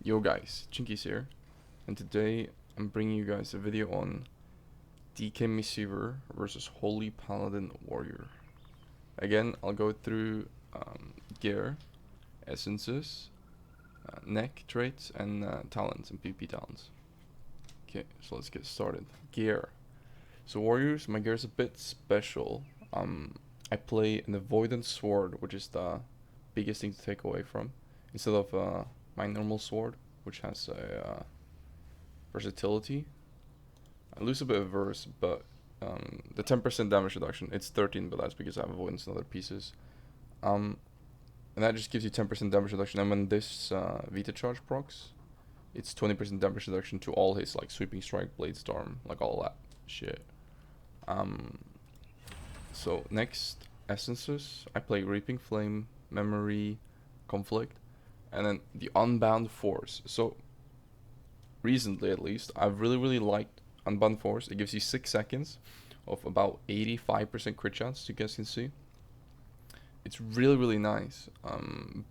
Yo guys, Chinky's here, and today I'm bringing you guys a video on DK versus Holy Paladin Warrior. Again, I'll go through gear, essences, neck traits, and talents and PP talents. Okay, so let's get started. Gear. So warriors, my gear is a bit special. I play an Avoidance Sword, which is the biggest thing to take away from, instead of my normal sword, which has a versatility. I lose a bit of verse, but the 10% damage reduction, it's 13, but that's because I have avoidance and other pieces. And that just gives you 10% damage reduction. And when this Vita charge procs, it's 20% damage reduction to all his like sweeping strike, blade storm, like all that shit. So next essences, I play Reaping Flame, Memory, Conflict, and then the Unbound Force. So recently, at least, I've really liked Unbound Force. It gives you 6 seconds of about 85% crit chance, you guys can see. It's really nice.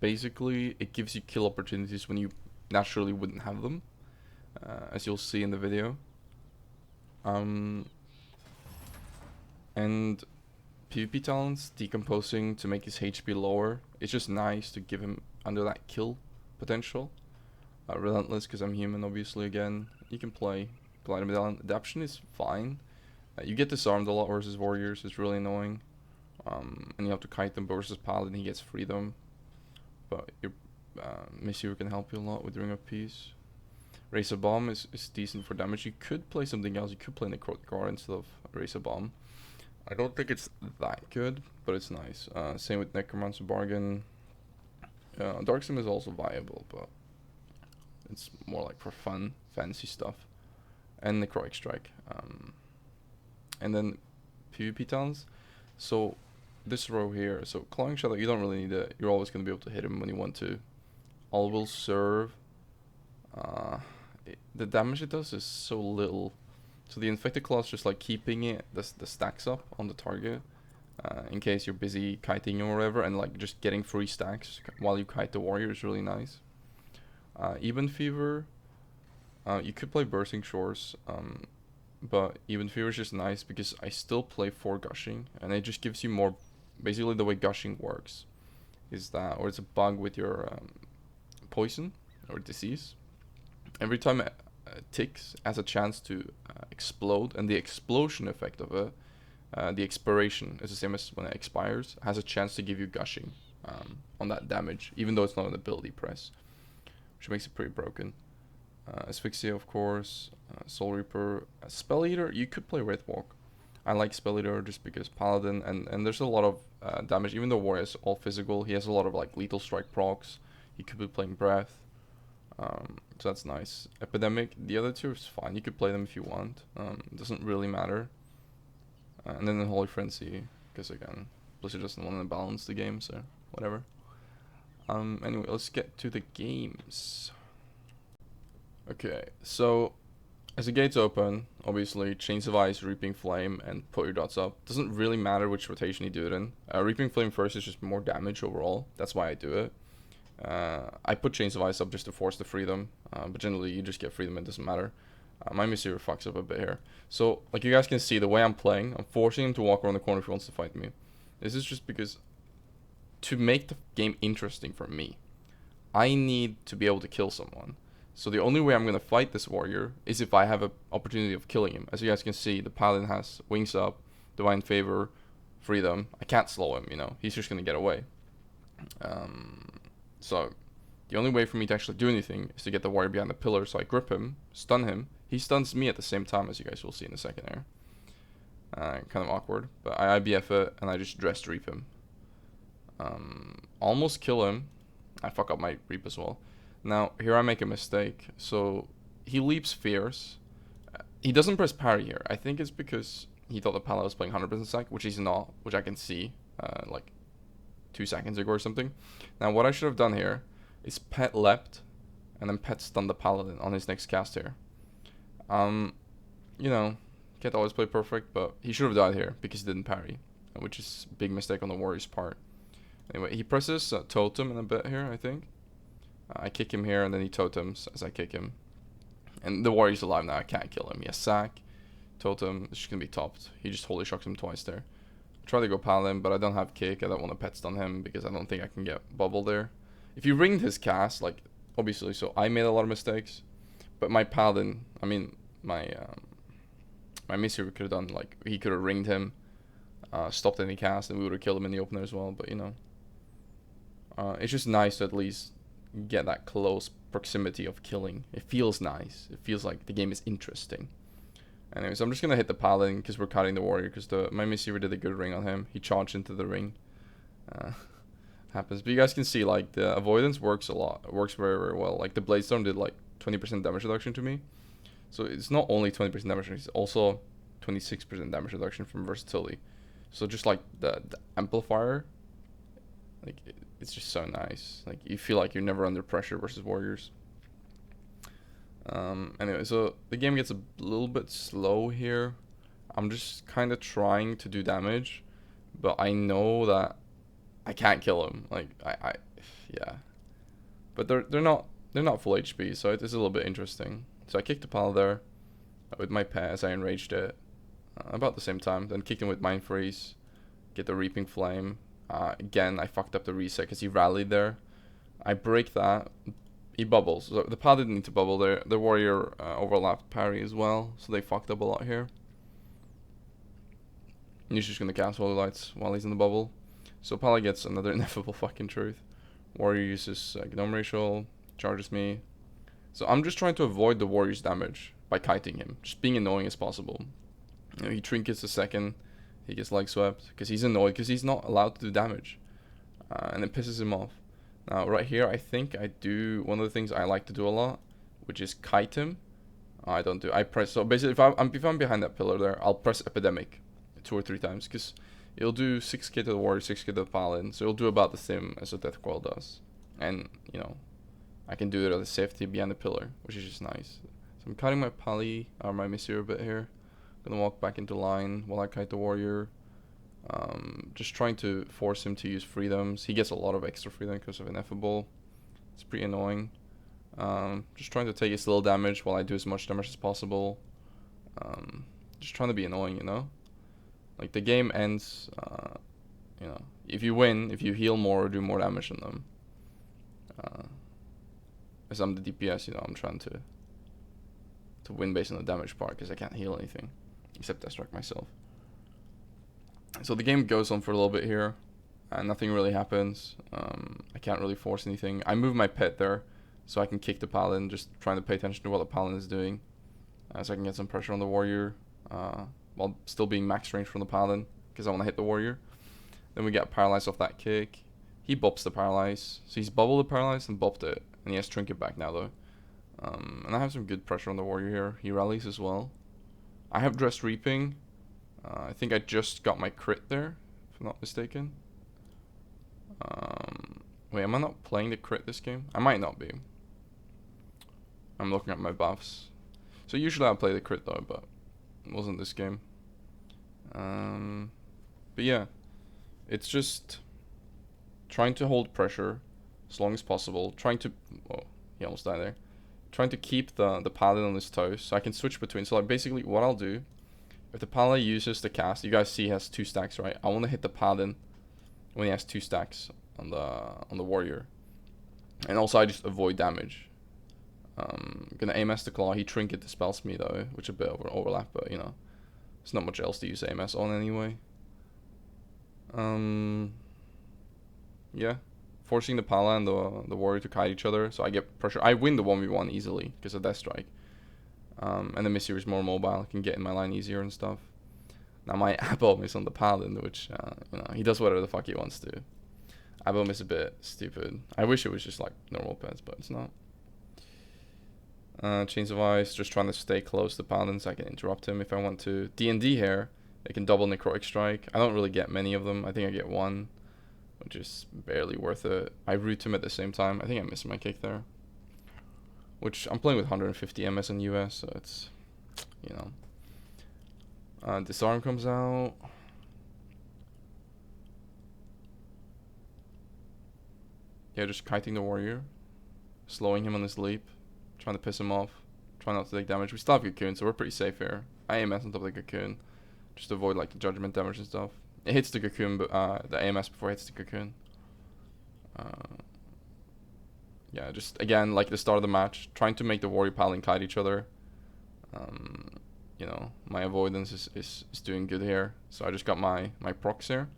Basically, it gives you kill opportunities when you naturally wouldn't have them, as you'll see in the video. And PvP talents, decomposing to make his HP lower. It's just nice to give him under that kill potential. Relentless, because I'm human, obviously. Again, you can play Glider Medallion. Adaption is fine. You get disarmed a lot versus warriors. It's really annoying. And you have to kite them, but versus Paladin, he gets freedom. But your Missile can help you a lot with Ring of Peace. Razor Bomb is decent for damage. You could play something else. You could play Necrotic Guard instead of Razor Bomb. I don't think it's that good, but it's nice. Same with Necromancer Bargain. Dark Sim is also viable, but it's more like for fun, fancy stuff. And Necrotic Strike. And then PvP talents. So this row here, so Clawing Shadow, you don't really need it. You're always going to be able to hit him when you want to. All will serve. The damage it does is so little. So the Infected Claw is just like keeping it, the stacks up on the target. In case you're busy kiting or whatever, and like just getting free stacks while you kite the warrior is really nice. Even Fever, you could play Bursting Shores, but Even Fever is just nice because I still play for Gushing, and it just gives you more. Basically, the way Gushing works is that, or it's a bug with your poison or disease. Every time it ticks, has a chance to explode, and the explosion effect of it, the expiration is the same as when it expires, has a chance to give you Gushing on that damage, even though it's not an ability press, which makes it pretty broken. Asphyxia, of course, Soul Reaper, Spell Eater. You could play Wraithwalk. I like Spell Eater just because Paladin, and there's a lot of damage. Even though Warrior is all physical, he has a lot of like lethal strike procs. He could be playing Breath, so that's nice. Epidemic, the other two is fine. You could play them if you want. It doesn't really matter. And then the Holy Frenzy, because again, Blizzard doesn't want to balance the game, so whatever. Anyway, let's get to the games. Okay, so as the gates open, obviously Chains of Ice, Reaping Flame, and put your dots up. Doesn't really matter which rotation you do it in. Reaping Flame first is just more damage overall. That's why I do it. I put Chains of Ice up just to force the freedom, but generally you just get freedom, it doesn't matter. My Missile fucks up a bit here. So, like you guys can see, the way I'm playing, I'm forcing him to walk around the corner if he wants to fight me. This is just because, to make the game interesting for me, I need to be able to kill someone. So the only way I'm going to fight this warrior is if I have an opportunity of killing him. As you guys can see, the Paladin has Wings Up, Divine Favor, Freedom. I can't slow him, you know. He's just going to get away. So the only way for me to actually do anything is to get the warrior behind the pillar. So I grip him, stun him. He stuns me at the same time, as you guys will see in a second here. Kind of awkward. But I IBF it, and I just Dress Reap him. Almost kill him. I fuck up my Reap as well. Now, here I make a mistake. So, he leaps fierce. He doesn't press parry here. I think it's because he thought the Pala was playing 100% sec, which he's not, which I can see, like 2 seconds ago or something. Now, what I should have done here is pet leapt, and then pet stun the Paladin on his next cast here. You know, can't always play perfect, but he should have died here because he didn't parry, which is a big mistake on the warrior's part. Anyway, he presses Totem in a bit here, I think. I kick him here, and then he totems as I kick him. And the warrior's alive now. I can't kill him. Yes, sack. Totem. It's just going to be topped. He just holy shocks him twice there. I try to go paladin, but I don't have kick. I don't want to pet stun him because I don't think I can get bubble there. If you ringed his cast, like, obviously, so I made a lot of mistakes. But my paladin, I mean, my Missy could have done, like, he could have ringed him, stopped any cast, and we would have killed him in the opener as well. But, you know, it's just nice to at least get that close proximity of killing. It feels nice. It feels like the game is interesting. Anyways, I'm just going to hit the paladin because we're cutting the warrior because my Missy did a good ring on him. He charged into the ring. Happens. But you guys can see, like, the avoidance works a lot. It works very, very well. Like, the Bladestorm did, like, 20% damage reduction to me. So it's not only 20% damage, it's also 26% damage reduction from versatility. So just like the amplifier, like it's just so nice. Like you feel like you're never under pressure versus warriors. Anyway, so the game gets a little bit slow here. I'm just kind of trying to do damage, but I know that I can't kill him. Like yeah. But they're not full HP, so it is a little bit interesting. So I kicked the pal there with my pet as I enraged it about the same time. Then kicked him with Mind Freeze, get the Reaping Flame. Again, I fucked up the reset because he rallied there. I break that. He bubbles. So the pal didn't need to bubble there. The warrior overlapped parry as well, so they fucked up a lot here. And he's just going to cast Holy Lights while he's in the bubble. So Pala gets another ineffable fucking truth. Warrior uses Gnome Racial, charges me. So I'm just trying to avoid the warrior's damage by kiting him, just being annoying as possible. You know, he trinkets a second, he gets leg swept because he's annoyed because he's not allowed to do damage, and it pisses him off. Now right here, I think I do one of the things I like to do a lot, which is kite him. I don't do. I press. So basically, if I'm behind that pillar there, I'll press Epidemic 2 or 3 times because it'll do 6k to the warrior, 6k to the paladin, so it'll do about the same as a death coil does, and you know. I can do it at a safety behind the pillar, which is just nice. So I'm cutting my Pali, or my Missy a bit here. Gonna walk back into line while I kite the warrior. Just trying to force him to use freedoms. He gets a lot of extra freedom because of Ineffable. It's pretty annoying. Just trying to take his little damage while I do as much damage as possible. Just trying to be annoying, you know? Like, the game ends, you know, if you win, if you heal more or do more damage than them. As I'm the DPS, you know, I'm trying to win based on the damage part because I can't heal anything except destruct myself. So the game goes on for a little bit here, and nothing really happens. I can't really force anything. I move my pet there so I can kick the paladin, just trying to pay attention to what the paladin is doing, so I can get some pressure on the warrior while still being max range from the paladin because I want to hit the warrior. Then we get paralyzed off that kick. He bops the paralyze, so he's bubbled the paralyze and bopped it. And he has Trinket back now, though. And I have some good pressure on the warrior here. He rallies as well. I have Dressed Reaping. I think I just got my crit there, if I'm not mistaken. Wait, am I not playing the crit this game? I might not be. I'm looking at my buffs. So usually I play the crit, though, but it wasn't this game. But yeah, it's just trying to hold pressure as long as possible, trying to, oh, he almost died there, trying to keep the paladin on his toes so I can switch between. So like basically what I'll do, if the paladin uses the cast, you guys see he has 2 stacks, right? I want to hit the paladin when he has 2 stacks on the warrior, and also I just avoid damage. I'm gonna AMS the claw. He trinket dispels me though, which is a bit of an overlap, but you know, there's not much else to use AMS on anyway. Yeah. Forcing the Pala and the warrior to kite each other, so I get pressure. I win the 1v1 easily because of Death Strike. And the Missy is more mobile, can get in my line easier and stuff. Now my Abom is on the Paladin, which, you know, he does whatever the fuck he wants to. Abom is a bit stupid. I wish it was just like normal pets, but it's not. Chains of Ice, just trying to stay close to Paladin so I can interrupt him if I want to. D&D here, they can double Necrotic Strike. I don't really get many of them. I think I get 1. Which is barely worth it. I root him at the same time. I think I missed my kick there. Which I'm playing with 150 MS in US, so it's, you know. Disarm comes out. Yeah, just kiting the warrior. slowing him on his leap, trying to piss him off, trying not to take damage. We still have Cocoon, so we're pretty safe here. I AMS on top of the Cocoon, just to avoid like the judgment damage and stuff. It hits the Cocoon, but the AMS before it hits the Cocoon. Yeah, just again like the start of the match, trying to make the warrior paladin kite each other. You know, my avoidance is doing good here, so I just got my procs here.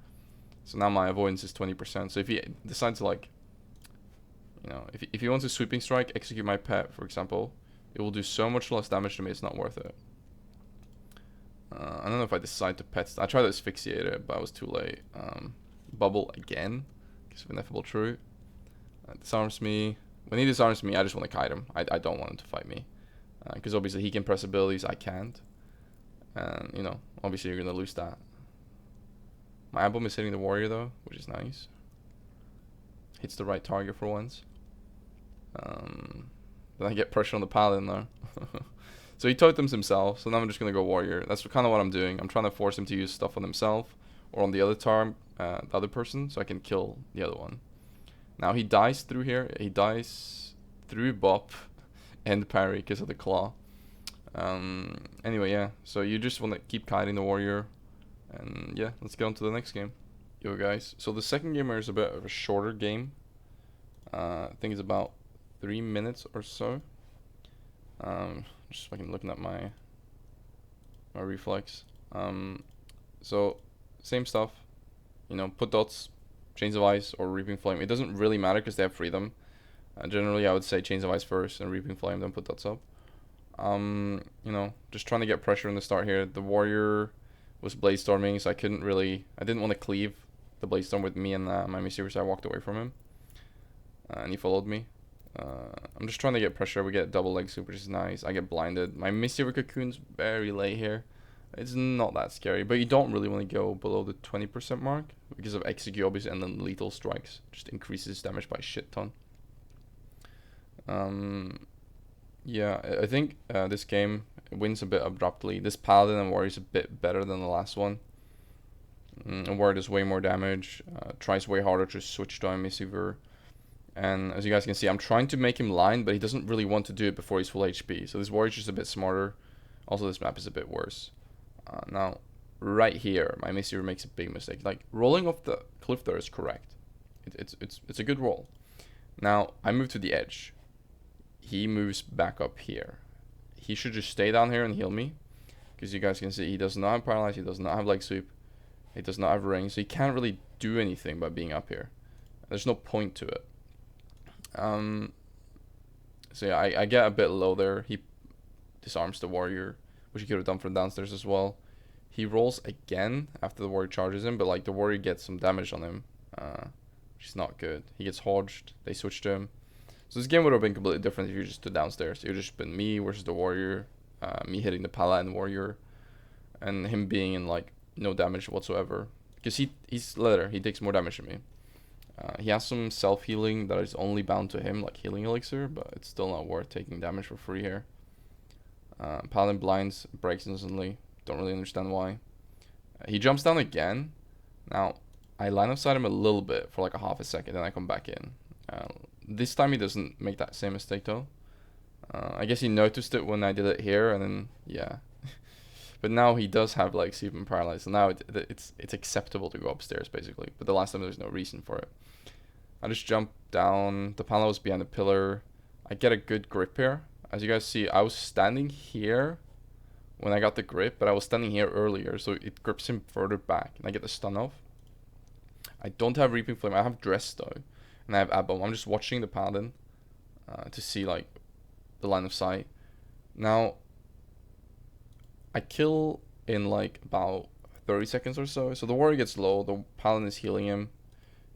So now my avoidance is 20%. So if he decides to like, you know, if he wants a sweeping strike, execute my pet, for example, it will do so much less damage to me, it's not worth it. I don't know if I decide to pet. I tried to asphyxiate it, but I was too late. Bubble again, because of ineffable true. Disarms me. When he disarms me, I just want to kite him. I don't want him to fight me, because obviously he can press abilities, I can't. And you know, obviously you're gonna lose that. My album is hitting the warrior though, which is nice. Hits the right target for once. Then I get pressure on the paladin though. So he totems himself, so now I'm just gonna go warrior. That's kind of what I'm doing. I'm trying to force him to use stuff on himself or on the other the other person, so I can kill the other one. Now he dies through here. He dies through bop and parry because of the claw. Anyway, yeah. So you just want to keep kiting the warrior, and yeah, let's get on to the next game. Yo guys, so the second game is a bit of a shorter game. I think it's about 3 minutes or so. Just fucking looking at my reflex. So same stuff, you know, put dots, chains of ice or reaping flame. It doesn't really matter because they have freedom. Generally I would say chains of ice first and reaping flame, then put dots up. You know, just trying to get pressure in the start here. The warrior was blade storming, so I didn't want to cleave the blade storm with me and my Missouri, so I walked away from him, and he followed me. I'm just trying to get pressure. We get double leg sweep, which is nice. I get blinded. My Misty Cocoon's very late here. It's not that scary, but you don't really want to go below the 20% mark because of execute obviously, and then lethal strikes just increases damage by a shit ton. Yeah, I think this game wins a bit abruptly. This paladin and warrior is a bit better than the last one. Warrior does way more damage, tries way harder to switch to a Missiever. And as you guys can see, I'm trying to make him line, but he doesn't really want to do it before he's full HP. So this warrior's just a bit smarter. Also, this map is a bit worse. Now, right here, my Missiever makes a big mistake. Like, rolling off the cliff there is correct. It's a good roll. Now, I move to the edge. He moves back up here. He should just stay down here and heal me. Because you guys can see, he does not have paralyze, he does not have leg sweep. He does not have ring, so he can't really do anything by being up here. There's no point to it. So yeah, I get a bit low there. He disarms the warrior, which he could have done from downstairs as well. He rolls again after the warrior charges him, but like the warrior gets some damage on him, which is not good. He gets hodged. They switch to him. So this game would have been completely different if you just stood downstairs. It would have just been me versus the warrior, me hitting the paladin warrior, and him being in like no damage whatsoever. Because he's leather. He takes more damage than me. He has some self-healing that is only bound to him, like healing elixir, but it's still not worth taking damage for free here. Paladin blinds, breaks instantly. Don't really understand why. He jumps down again. Now, I line of sight him a little bit for like a half a second, then I come back in. This time he doesn't make that same mistake though. I guess he noticed it when I did it here, and then, yeah. But now he does have like sleep and paralyzed, so now it's acceptable to go upstairs basically. But the last time there was no reason for it. I just jump down. The panel was behind the pillar. I get a good grip here. As you guys see, I was standing here when I got the grip, but I was standing here earlier, so it grips him further back, and I get the stun off. I don't have Reaping Flame. I have Dress though, and I have Abom. I'm just watching the paladin to see like the line of sight. Now, I kill in like about 30 seconds or so. So the warrior gets low. The paladin is healing him.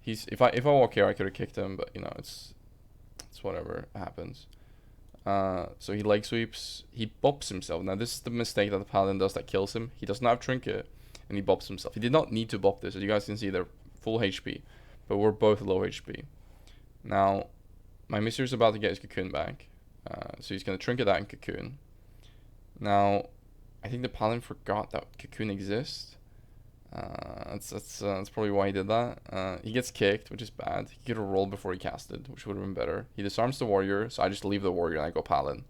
If I walk here, I could have kicked him, but you know it's whatever happens. So he leg sweeps. He bops himself. Now this is the mistake that the paladin does that kills him. He does not have trinket, and he bops himself. He did not need to bop this. As you guys can see, they're full HP, but we're both low HP. Now, my Mr. is about to get his cocoon back, so he's gonna trinket that in cocoon. Now, I think the paladin forgot that cocoon exists. That's probably why he did that. He gets kicked, which is bad. He could have rolled before he casted, which would have been better. He disarms the warrior, so I just leave the warrior and I go Paladin.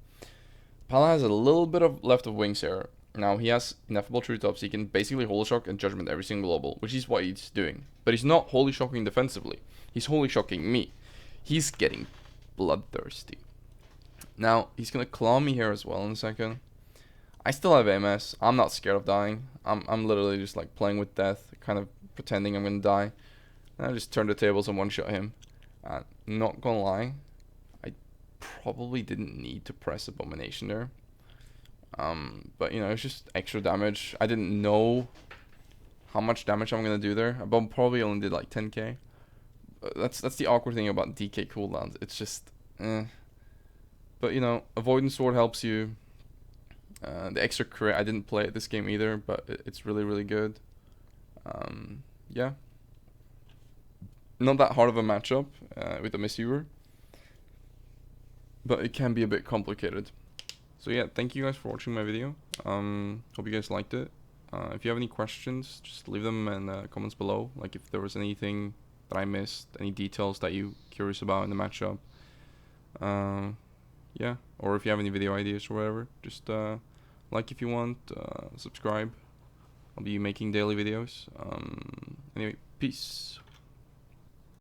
Paladin has a little bit of left of wings here. Now he has ineffable treetops. He can basically holy shock and judgment every single global, which is what he's doing. But he's not holy shocking defensively. He's holy shocking me. He's getting bloodthirsty. Now he's gonna claw me here as well in a second. I still have MS. I'm not scared of dying. I'm literally just like playing with death, kind of pretending I'm gonna die. And I just turn the tables and one shot him. Not gonna lie, I probably didn't need to press Abomination there. But you know, it's just extra damage. I didn't know how much damage I'm gonna do there. I probably only did like 10k. That's the awkward thing about DK cooldowns. It's just, But you know, Avoidance Sword helps you. The extra crit, I didn't play it this game either, but it's really good. Yeah. Not that hard of a matchup with the Misviewer, but it can be a bit complicated. So yeah, thank you guys for watching my video. Hope you guys liked it. If you have any questions, just leave them in the comments below. Like if there was anything that I missed, any details that you're curious about in the matchup. Yeah, or if you have any video ideas or whatever, just like if you want, subscribe. I'll be making daily videos. Anyway, peace.